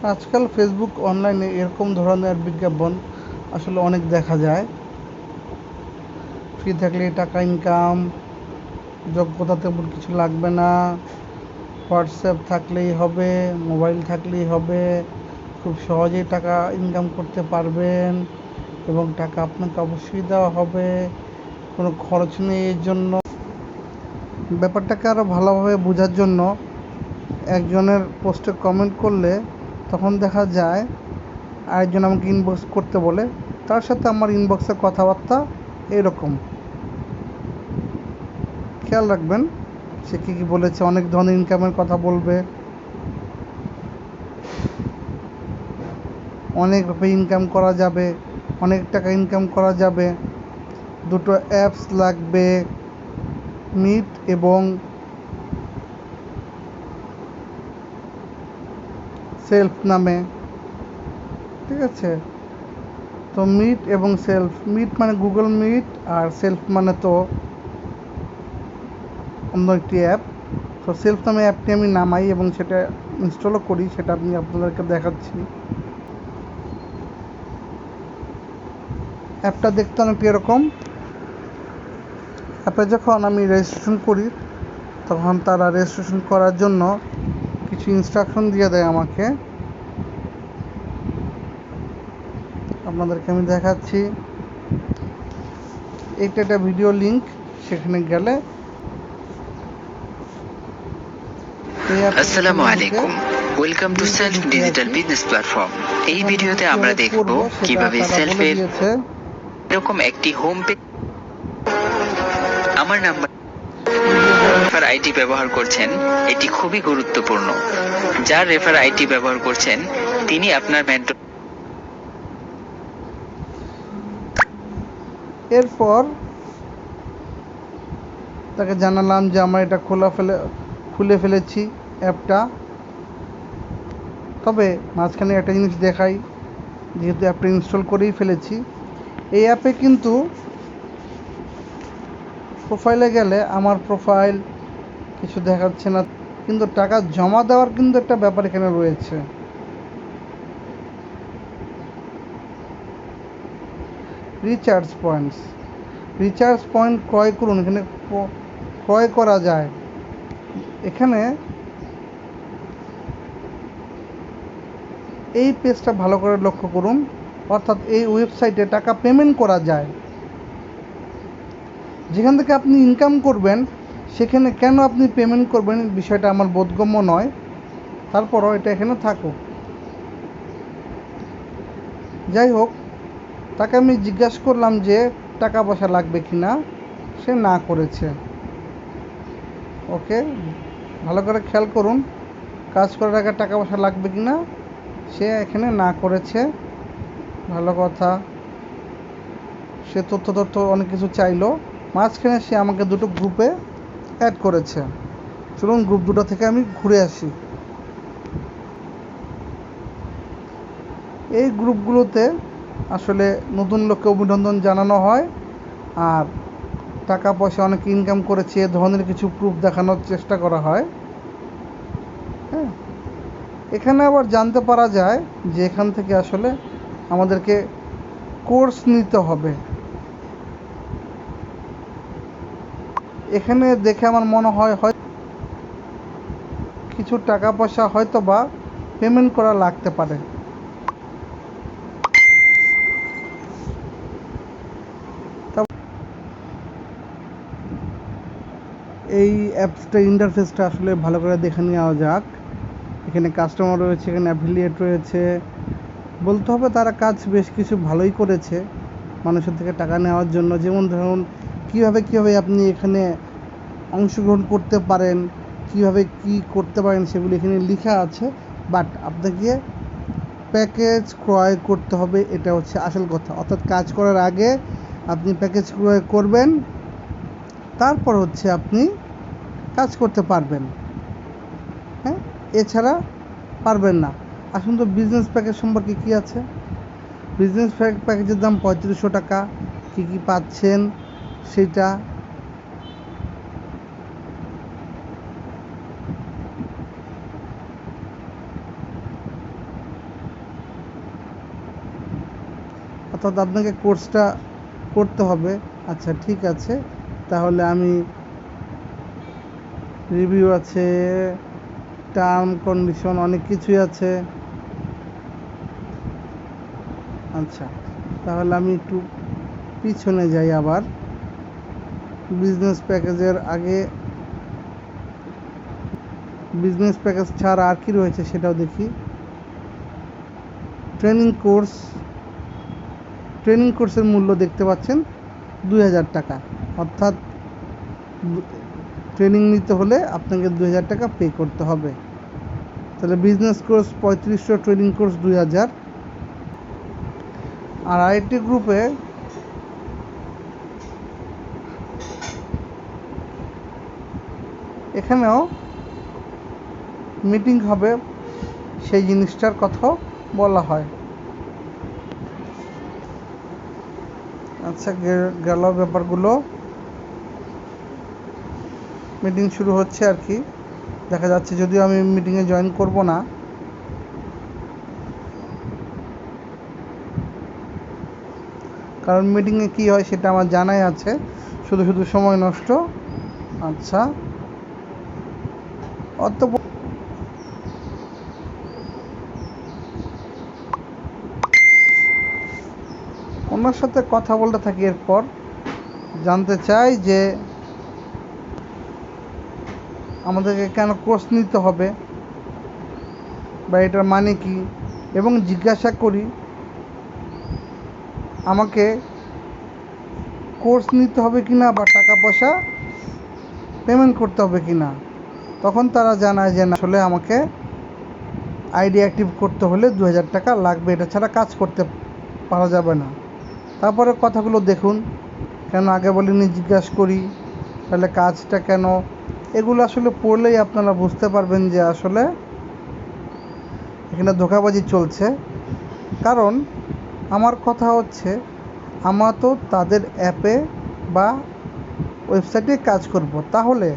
আজকাল ফেসবুক অনলাইনে এরকম ধরনের বিজ্ঞাপন আসলে অনেক দেখা যায়। ফ্রি থাকলে টাকা ইনকাম, যোগ্যতা তেমন কিছু লাগবে না, হোয়াটসঅ্যাপ থাকলেই হবে, মোবাইল থাকলেই হবে, খুব সহজেই টাকা ইনকাম করতে পারবেন এবং টাকা আপনাকে অবশ্যই দেওয়া হবে, কোনো খরচ নেই এর জন্য। ব্যাপারটাকে আরও ভালোভাবে বোঝার জন্য একজনের পোস্টে কমেন্ট করলে তখন দেখা যায় আরেকজন আমাকে ইনবক্স করতে বলে, তার সাথে আমার ইনবক্সের কথাবার্তা এরকম। খেয়াল রাখবেন সে কী কী বলেছে। অনেক ধরনের ইনকামের কথা বলবে, অনেকভাবে ইনকাম করা যাবে, অনেক টাকা ইনকাম করা যাবে। দুটো অ্যাপস লাগবে, মিট এবং সেলফ নামে, ঠিক আছে? তো মিট এবং সেলফ, মিট মানে গুগল মিট আর সেলফ মানে তো অন্য একটি অ্যাপ। তো সেলফ নামে অ্যাপটি আমি নামাই এবং সেটা ইনস্টলও করি, সেটা আমি আপনাদেরকে দেখাচ্ছি। অ্যাপটা দেখতে অনেকটা এরকম। অ্যাপে যখন আমি রেজিস্ট্রেশন করি তখন তারা রেজিস্ট্রেশন করার জন্য কিছু ইনস্ট্রাকশন দিয়ে দেয় আমাকে, আপনাদেরকে আমি দেখাচ্ছি। এইটা একটা ভিডিও লিংক, সেখানে গেলে আসসালামু আলাইকুম, welcome to self digital business platform. এই ভিডিওতে আমরা দেখব কিভাবে সেলফের এরকম একটি হোম পেজ। আমার নাম্বার রেফার আইডি ব্যবহার করছেন, এটি খুবই গুরুত্বপূর্ণ। যার রেফার আইডি ব্যবহার করছেন তিনি আপনার মেন্টর। এরপর তাকে জানালাম যে আমরা এটা খুলে ফেলেছি অ্যাপটা। তবে মাঝখানে একটা জিনিস দেখাই, যেহেতু অ্যাপটা ইনস্টল করেই ফেলেছি, এই অ্যাপে কিন্তু প্রোফাইলে গেলে আমার প্রোফাইল কিছু দেখাচ্ছে না, কিন্তু টাকা জমা দেওয়ার কিন্তু একটা ব্যাপার এখানে রয়েছে। রিচার্জ পয়েন্ট ক্রয় করুন, এখানে ক্রয় করা যায়। এখানে এই পেজটা ভালো করে লক্ষ্য করুন, অর্থাৎ এই ওয়েবসাইটে টাকা পেমেন্ট করা যায়। যেখান থেকে আপনি ইনকাম করবেন সেখানে কেন আপনি পেমেন্ট করবেন বিষয়টা আমার বোধগম্য নয়, তারপরও এটা এখানে থাকুক। যাই হোক, তাকে আমি জিজ্ঞাসা করলাম যে টাকা পয়সা লাগবে কি না, সে না করেছে। ওকে, ভালো করে খেয়াল করুন, কাজ করার আগে টাকা পয়সা লাগবে কি না, সে এখানে না করেছে। ভালো কথা, সে তথ্য অনেক কিছু চাইলো। মাঝখানে সে আমাকে দুটো গ্রুপে অ্যাড করেছে। চলুন গ্রুপ দুটো থেকে আমি ঘুরে আসি। এই গ্রুপগুলোতে আসলে নতুন লোককে অভিনন্দন জানানো হয় আর টাকা পয়সা অনেক ইনকাম করেছে এ ধরনের কিছু প্রুফ দেখানোর চেষ্টা করা হয়। হ্যাঁ, এখানে আবার জানতে পারা যায় যে এখান থেকে আসলে আমাদেরকে কোর্স নিতে হবে। এখানে দেখে আমার মনে হয় কিছু টাকা পয়সা হয়তো বা পেমেন্ট করা লাগতে পারে। এই অ্যাপসটা ইন্টারফেসটা আসলে ভালো করে দেখে নেওয়া যাক। এখানে কাস্টমার রয়েছে, এখানে অ্যাফিলিয়েট রয়েছে। বলতে হবে তারা কাজ বেশ কিছু ভালোই করেছে মানুষের থেকে টাকা নেওয়ার জন্য। যেমন ধরুন কীভাবে আপনি এখানে অংশগ্রহণ করতে পারেন, কীভাবে কী করতে পারেন সেগুলি এখানে লেখা আছে। বাট আপনাকে প্যাকেজ ক্রয় করতে হবে, এটা হচ্ছে আসল কথা। অর্থাৎ কাজ করার আগে আপনি প্যাকেজ ক্রয় করবেন, তারপর হচ্ছে আপনি কাজ করতে পারবেন। হ্যাঁ, এছাড়া পারবেন না। আসুন তো বিজনেস প্যাকেজ সম্পর্কে কী আছে। বিজনেস প্যাকেজের দাম 3500 টাকা। কী কী পাচ্ছেন সেটা অর্থাৎ আপনাকে কোর্সটা করতে হবে। আচ্ছা ঠিক আছে, তাহলে আমি রিভিউ আছে, টার্ম কন্ডিশন অনেক কিছুই আছে। আচ্ছা, তাহলে আমি একটু পিছনে যাই আবার। বিজনেস প্যাকেজের আগে বিজনেস প্যাকেজ ছাড়া আর কি রয়েছে সেটাও দেখি। ট্রেনিং কোর্সের মূল্য দেখতে পাচ্ছেন 2000 টাকা, অর্থাৎ ট্রেনিং নিতে হলে আপনাকে 2000 টাকা পে করতে হবে। তাহলে বিজনেস কোর্স 3500, ট্রেনিং কোর্স 2000। আর আইটি গ্রুপে এখানেও মিটিং হবে, সেই জিনিসটার কথাও বলা হয়। আচ্ছা, গেল ব্যাপারগুলো। মিটিং শুরু হচ্ছে আর কি, দেখা যাচ্ছে। যদিও আমি মিটিংয়ে জয়েন করব না, কারণ মিটিংয়ে কি হয় সেটা আমার জানাই আছে, শুধু সময় নষ্ট। আচ্ছা, অত ওনার সাথে কথা বলতে থাকি। এরপর জানতে চাই যে আমাদেরকে কেন কোর্স নিতে হবে বা এটার মানে কি, এবং জিজ্ঞাসা করি আমাকে কোর্স নিতে হবে কিনা বা টাকা পয়সা পেমেন্ট করতে হবে কিনা। তখন তারা জানায় যে আসলে আমাকে আইডি অ্যাক্টিভ করতে হলে 2000 টাকা লাগবে, এটা ছাড়া কাজ করতে পারা যাবে না। তারপরে কথাগুলো দেখুন, কেন আগে বলিনি জিজ্ঞাসা করি, তাহলে কাজটা কেন, এগুলো আসলে পড়লেই আপনারা বুঝতে পারবেন যে আসলে এখানে ধোঁকাবাজি চলছে। কারণ আমার কথা হচ্ছে, আমরা তো তাদের অ্যাপে বা ওয়েবসাইটে কাজ করব, তাহলে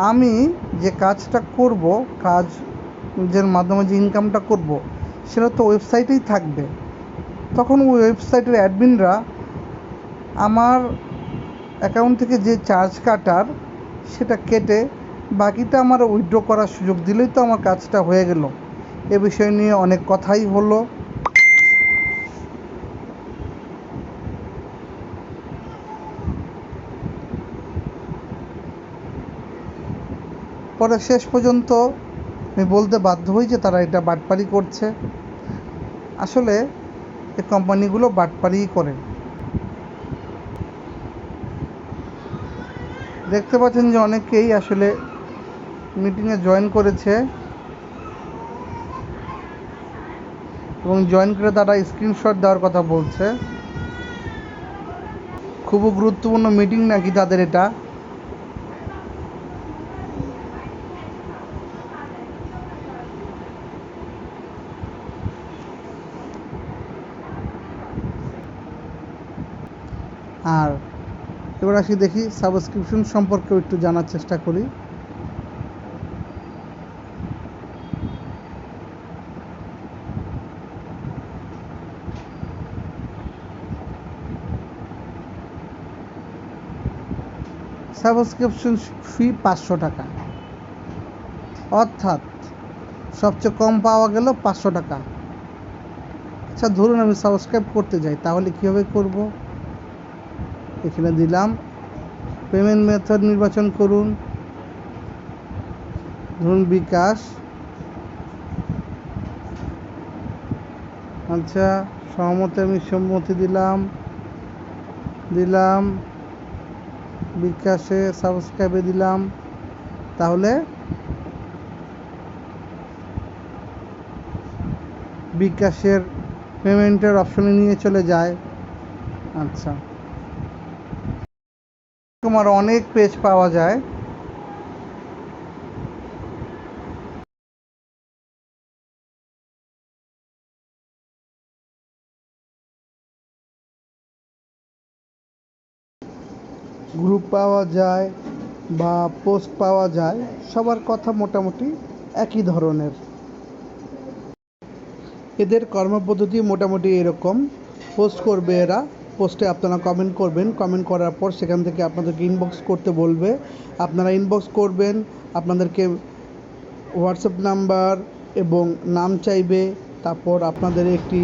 আমি যে কাজটা করব, কাজের মাধ্যমে যে ইনকামটা করব, সেটা তো ওয়েবসাইটেই থাকবে। তখন ওই ওয়েবসাইটের অ্যাডমিনরা আমার অ্যাকাউন্ট থেকে যে চার্জ কাটার সেটা কেটে বাকিটা আমার উইথড্র করার সুযোগ দিলেই তো আমার কাজটা হয়ে গেল। এ বিষয় নিয়ে অনেক কথাই হলো। পরে শেষ পর্যন্ত আমি বলতে বাধ্য হই যে তারা এটা বাটপারি করছে। আসলে এই কোম্পানিগুলো বাটপারিই করে। দেখতে পাচ্ছেন যে অনেকেই আসলে মিটিংয়ে জয়েন করেছে, এবং জয়েন করে তারা স্ক্রিনশট দেওয়ার কথা বলছে। খুব গুরুত্বপূর্ণ মিটিং নাকি তাদের এটা। আর এবার আসি, দেখি সাবস্ক্রিপশন সম্পর্কেও একটু জানার চেষ্টা করি। সাবস্ক্রিপশন ফি 500 টাকা, অর্থাৎ সবচেয়ে কম পাওয়া গেল 500 টাকা। আচ্ছা, ধরুন আমি সাবস্ক্রাইব করতে যাই, তাহলে কীভাবে করব? এখানে দিলাম পেমেন্ট মেথড, নির্বাচন করুন, ধরুন বিকাশ। আচ্ছা, সহমতে আমি সম্মতি দিলাম বিকাশে সাবস্ক্রাইবে দিলাম। তাহলে বিকাশের পেমেন্টের অপশনে নিয়ে চলে যায়। আচ্ছা, তোমার অনেক পেজ পাওয়া যায়। গ্রুপ পাওয়া যায় বা পোস্ট পাওয়া যায়, সবার কথা মোটামুটি একই ধরনের। এদের কর্মপদ্ধতি মোটামুটি এরকম। পোস্ট করবে এরা, পোস্টে আপনারা কমেন্ট করবেন, কমেন্ট করার পর সেখান থেকে আপনাদেরকে ইনবক্স করতে বলবে, আপনারা ইনবক্স করবেন, আপনাদেরকে হোয়াটসঅ্যাপ নাম্বার এবং নাম চাইবে, তারপর আপনাদের একটি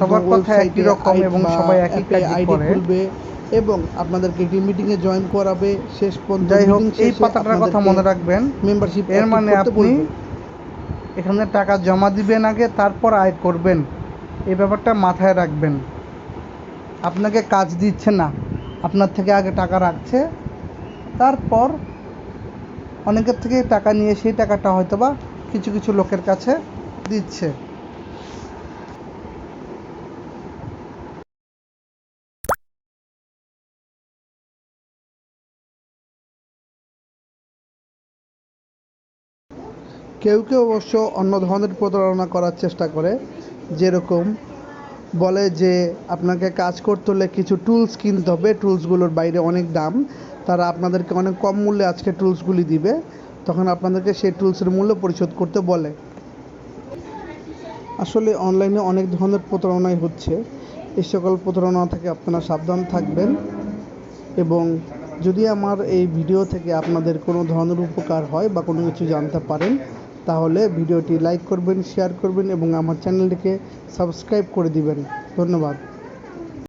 সবার কথা একই রকম এবং সবাই একই কাজই আইডি করে। খুলবে এবং আপনাদেরকে একটি মিটিংয়ে জয়েন করাবে। শেষ পর্যন্ত যাই হোক, meeting এই শেষে পাতাটার কথা আপনাদেরকে মনে রাখবেন। মেম্বারশিপ এর মানে আপনি এখানে টাকা জমা দিবেন আগে, তারপর আয় করবেন। এই ব্যাপারটা মাথায় রাখবেন। আপনাকে কাজ দিচ্ছে না, আপনার থেকে আগে টাকা রাখছে, তারপর অনেকের থেকে টাকা নিয়ে সেই টাকাটা হয়তোবা কিছু কিছু লোকের কাছে দিচ্ছে। কেউ কেউ অবশ্য অন্য ধরনের প্রতারণা করার চেষ্টা করে, যেরকম বলে যে আপনাকে কাজ করতে হলে কিছু টুলস কিনতে হবে, টুলসগুলোর বাইরে অনেক দাম, তারা আপনাদেরকে অনেক কম মূল্যে আজকে টুলসগুলি দিবে, তখন আপনাদেরকে সেই টুলসের মূল্য পরিশোধ করতে বলে। আসলে অনলাইনে অনেক ধরনের প্রতারণাই হচ্ছে। এই সকল প্রতারণা থেকে আপনারা সাবধান থাকবেন। এবং যদি আমার এই ভিডিও থেকে আপনাদের কোনো ধরনের উপকার হয় বা কোনো কিছু জানতে পারেন, তাহলে ভিডিওটি লাইক করবেন, শেয়ার করবেন এবং আমার চ্যানেলটিকে সাবস্ক্রাইব করে দিবেন। ধন্যবাদ।